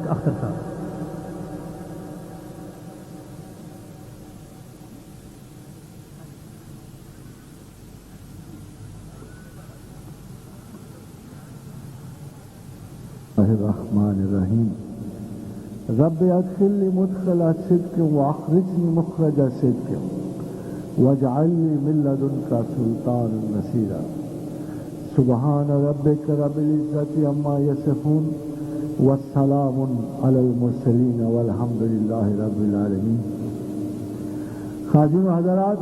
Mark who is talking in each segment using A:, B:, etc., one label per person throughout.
A: اختر صاحب.
B: الرحمن الرحیم. رب ادخلنی مدخل صدق واخرجنی مخرج صدق واجعلنی من لدنک سلطانا نصیرا. سبحان ربک رب العزة عما یصفون والسلام علی المرسلین والحمد للہ رب العالمین. خادم حضرات،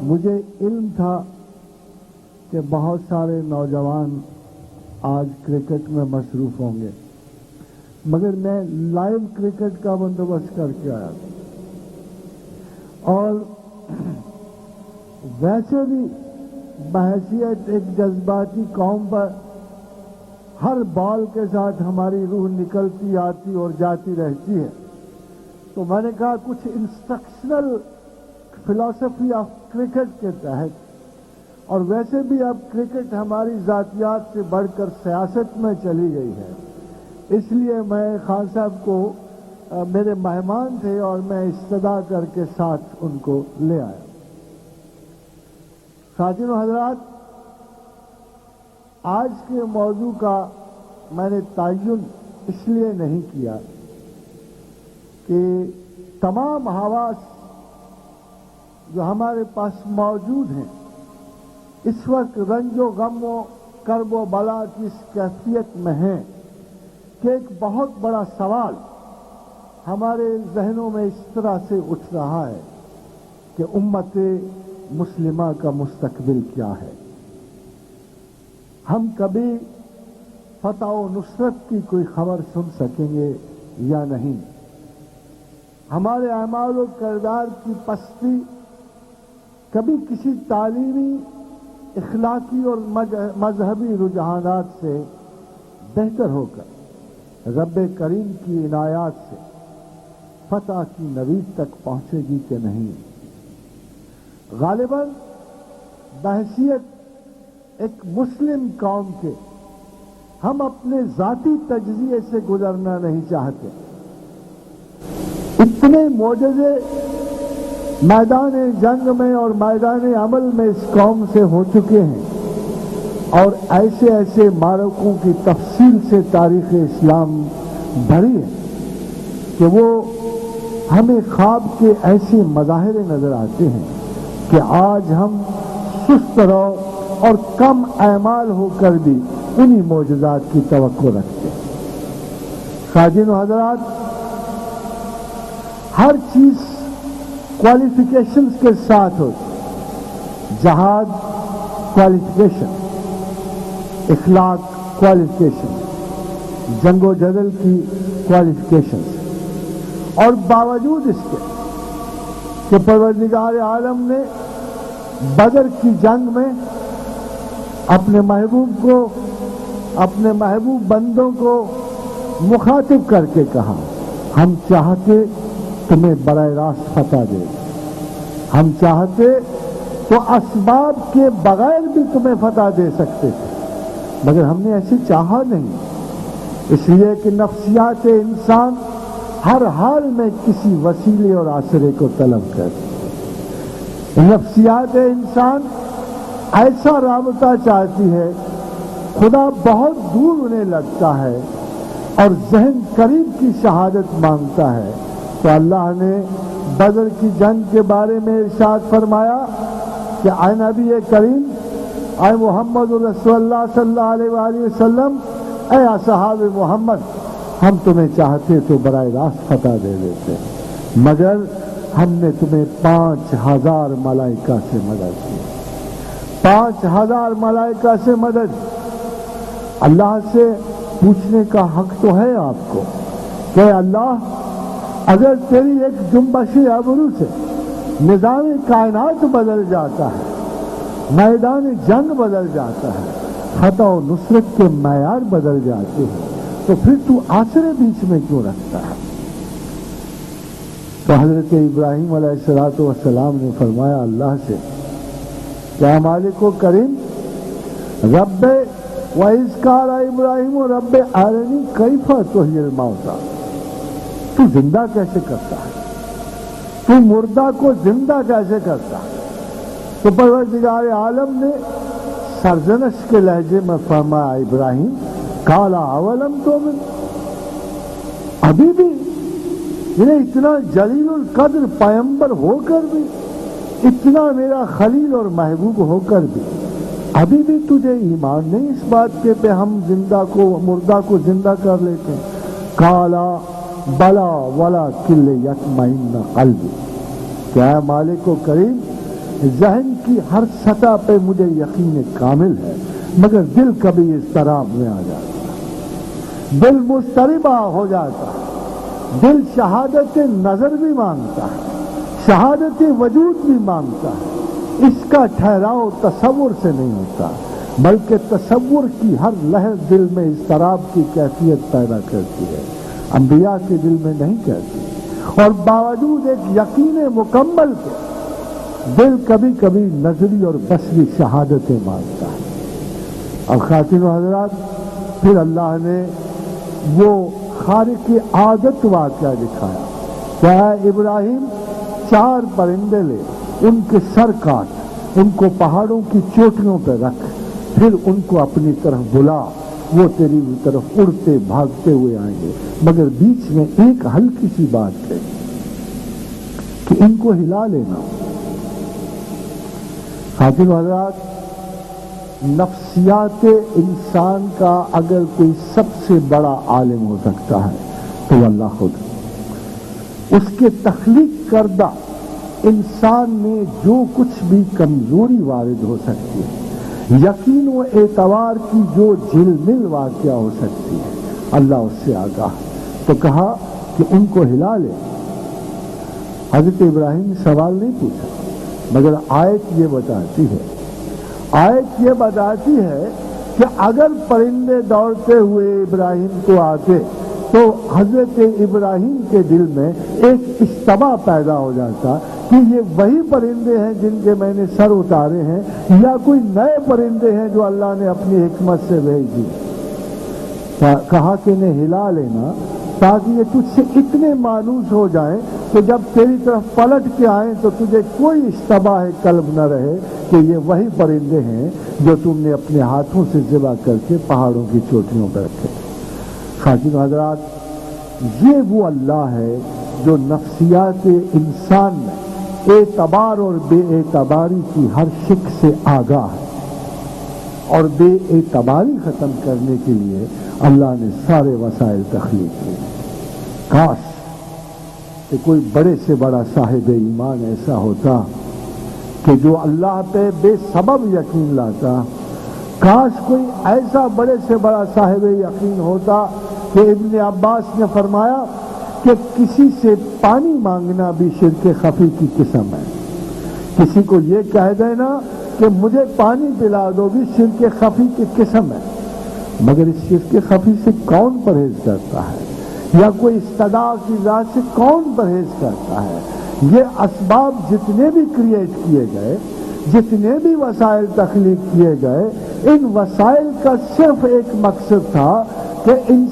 B: مجھے علم تھا کہ بہت سارے نوجوان آج کرکٹ میں مصروف ہوں گے، مگر میں لائیو کرکٹ کا بندوبست کر کے آیا تھا. اور ویسے بھی بحیثیت ایک جذباتی قوم پر ہر بال کے ساتھ ہماری روح نکلتی آتی اور جاتی رہتی ہے، تو میں نے کہا کچھ انسٹرکشنل فلسفی آف کرکٹ کے تحت، اور ویسے بھی اب کرکٹ ہماری ذاتیات سے بڑھ کر سیاست میں چلی گئی ہے، اس لیے میں خان صاحب کو میرے مہمان تھے اور میں استدعا کر کے ساتھ ان کو لے آیا. خاتون حضرات، آج کے موضوع کا میں نے تعین اس لیے نہیں کیا کہ تمام حواس جو ہمارے پاس موجود ہیں اس وقت رنج و غم و کرب و بلا کی اس کیفیت میں ہیں کہ ایک بہت بڑا سوال ہمارے ذہنوں میں اس طرح سے اٹھ رہا ہے کہ امت مسلمہ کا مستقبل کیا ہے. ہم کبھی فتح و نصرت کی کوئی خبر سن سکیں گے یا نہیں؟ ہمارے اعمال و کردار کی پستی کبھی کسی تعلیمی، اخلاقی اور مذہبی رجحانات سے بہتر ہو کر رب کریم کی عنایات سے فتح کی نوید تک پہنچے گی کہ نہیں؟ غالباً بحیثیت ایک مسلم قوم کے ہم اپنے ذاتی تجزیے سے گزرنا نہیں چاہتے. اتنے معجزے میدان جنگ میں اور میدان عمل میں اس قوم سے ہو چکے ہیں، اور ایسے ایسے معرکوں کی تفصیل سے تاریخ اسلام بھری ہے کہ وہ ہمیں خواب کے ایسے مظاہرے نظر آتے ہیں کہ آج ہم سست رو اور کم اعمال ہو کر بھی انہی معجزات کی توقع رکھتے ہیں. خادم و حضرات، ہر چیز کوالیفیکیشنز کے ساتھ ہوتی. جہاد کوالیفیکیشن، اخلاق کوالیفیکیشن، جنگ و جدل کی کوالیفیکیشن، اور باوجود اس کے کہ پروردگار عالم نے بدر کی جنگ میں اپنے محبوب کو، اپنے محبوب بندوں کو مخاطب کر کے کہا، ہم چاہتے تمہیں براہ راست فتح دے، ہم چاہتے تو اسباب کے بغیر بھی تمہیں فتح دے سکتے تھے، مگر ہم نے ایسے چاہا نہیں، اس لیے کہ نفسیات انسان ہر حال میں کسی وسیلے اور آسرے کو طلب کرتی. نفسیات انسان ایسا رابطہ چاہتی ہے، خدا بہت دور انہیں لگتا ہے اور ذہن قریب کی شہادت مانگتا ہے. تو اللہ نے بدر کی جنگ کے بارے میں ارشاد فرمایا کہ اے نبی کریم، اے محمد رسول اللہ صلی اللہ علیہ وآلہ وسلم، اے اصحاب محمد، ہم تمہیں چاہتے تو براہ راست فتح دے دیتے، مگر ہم نے تمہیں 5000 ملائکہ سے مدد کی. 5000 ملائکہ سے مدد. اللہ سے پوچھنے کا حق تو ہے آپ کو کہ اللہ، اگر تیری ایک جنبش ابرو سے نظام کائنات بدل جاتا ہے، میدان جنگ بدل جاتا ہے، فتح و نصرت کے معیار بدل جاتے ہیں، تو پھر تو آسرے بیچ میں کیوں رکھتا ہے؟ تو حضرت ابراہیم علیہ السلام نے فرمایا اللہ سے، کیا مالک و کریم، رب وَإِذْ قَالَ إِبْرَاهِيمُ رَبِّ أَرِنِي كَيْفَ تُحْيِي الْمَوْتَىٰ تو زندہ کیسے کرتا ہے، تو مردہ کو زندہ کیسے کرتا ہے؟ تو پروردگار عالم نے سرزنش کے لہجے میں فرمایا ابراہیم قَالَ أَوَلَمْ تُؤْمِنْ، ابھی بھی اتنا جلیل القدر پیغمبر ہو کر بھی، اتنا میرا خلیل اور محبوب ہو کر بھی ابھی بھی تجھے ایمان نہیں اس بات کے پہ ہم مردہ کو زندہ کر لیتے ہیں؟ قَالَ بَلَىٰ وَلَٰكِن لِيَطْمَئِنَّ قَلْبِي، کیا مالک و کریم ذہن کی ہر سطح پہ مجھے یقین کامل ہے، مگر دل کبھی اضطراب میں آ جاتا، دل مضطربہ ہو جاتا، دل شہادت نظر بھی مانگتا ہے، شہادت وجود بھی مانگتا ہے، اس کا ٹھہراؤ تصور سے نہیں ہوتا، بلکہ تصور کی ہر لہر دل میں اضطراب کی کیفیت پیدا کرتی ہے، انبیاء کے دل میں نہیں کرتی، اور باوجود ایک یقین مکمل کے دل کبھی کبھی نظری اور بصری شہادتیں مانگتا ہے۔ اور خواتین و حضرات، پھر اللہ نے وہ خارق عادت واقعہ دکھایا، کیا ابراہیم 4 پرندے لے، ان کے سر کاٹ، ان کو پہاڑوں کی چوٹیوں پہ رکھ، پھر ان کو اپنی طرف بلا، وہ تیری طرف اڑتے بھاگتے ہوئے آئیں گے، مگر بیچ میں ایک ہلکی سی بات ہے کہ ان کو ہلا لینا۔ خواتین و حضرات، نفسیات انسان کا اگر کوئی سب سے بڑا عالم ہو سکتا ہے تو اللہ خود، اس کے تخلیق کردہ انسان میں جو کچھ بھی کمزوری وارد ہو سکتی ہے، یقین و اعتبار کی جو جھل مل واقعہ ہو سکتی ہے، اللہ اس سے آگاہ، تو کہا کہ ان کو ہلا لے۔ حضرت ابراہیم نے سوال نہیں پوچھا، مگر آیت یہ بتاتی ہے کہ اگر پرندے دوڑتے ہوئے ابراہیم کو آتے تو حضرت ابراہیم کے دل میں ایک اشتباہ پیدا ہو جاتا کہ یہ وہی پرندے ہیں جن کے میں نے سر اتارے ہیں، یا کوئی نئے پرندے ہیں جو اللہ نے اپنی حکمت سے بھیج دی۔ کہا کہ انہیں ہلا لینا تاکہ یہ تجھ سے اتنے مانوس ہو جائیں کہ جب تیری طرف پلٹ کے آئیں تو تجھے کوئی اشتباہ قلب نہ رہے کہ یہ وہی پرندے ہیں جو تم نے اپنے ہاتھوں سے ذبح کر کے پہاڑوں کی چوٹیوں پر رکھے۔ خواتین و حضرات، یہ وہ اللہ ہے جو نفسیات انسان میں اعتبار اور بے اعتباری کی ہر شک سے آگاہ ہے، اور بے اعتباری ختم کرنے کے لیے اللہ نے سارے وسائل تخلیق کیے۔ کاش کہ کوئی بڑے سے بڑا صاحب ایمان ایسا ہوتا کہ جو اللہ پہ بے سبب یقین لاتا، کاش کوئی ایسا بڑے سے بڑا صاحب یقین ہوتا کہ ابن عباس نے فرمایا کہ کسی سے پانی مانگنا بھی شرک خفی کی قسم ہے، کسی کو یہ کہہ دینا کہ مجھے پانی پلا دو بھی شرک خفی کی قسم ہے، مگر اس شرک خفی سے کون پرہیز کرتا ہے، یا کوئی استدعاء کی ذات سے کون پرہیز کرتا ہے؟ یہ اسباب جتنے بھی کریٹ کیے گئے، جتنے بھی وسائل تخلیق کیے گئے، ان وسائل کا صرف ایک مقصد تھا کہ ان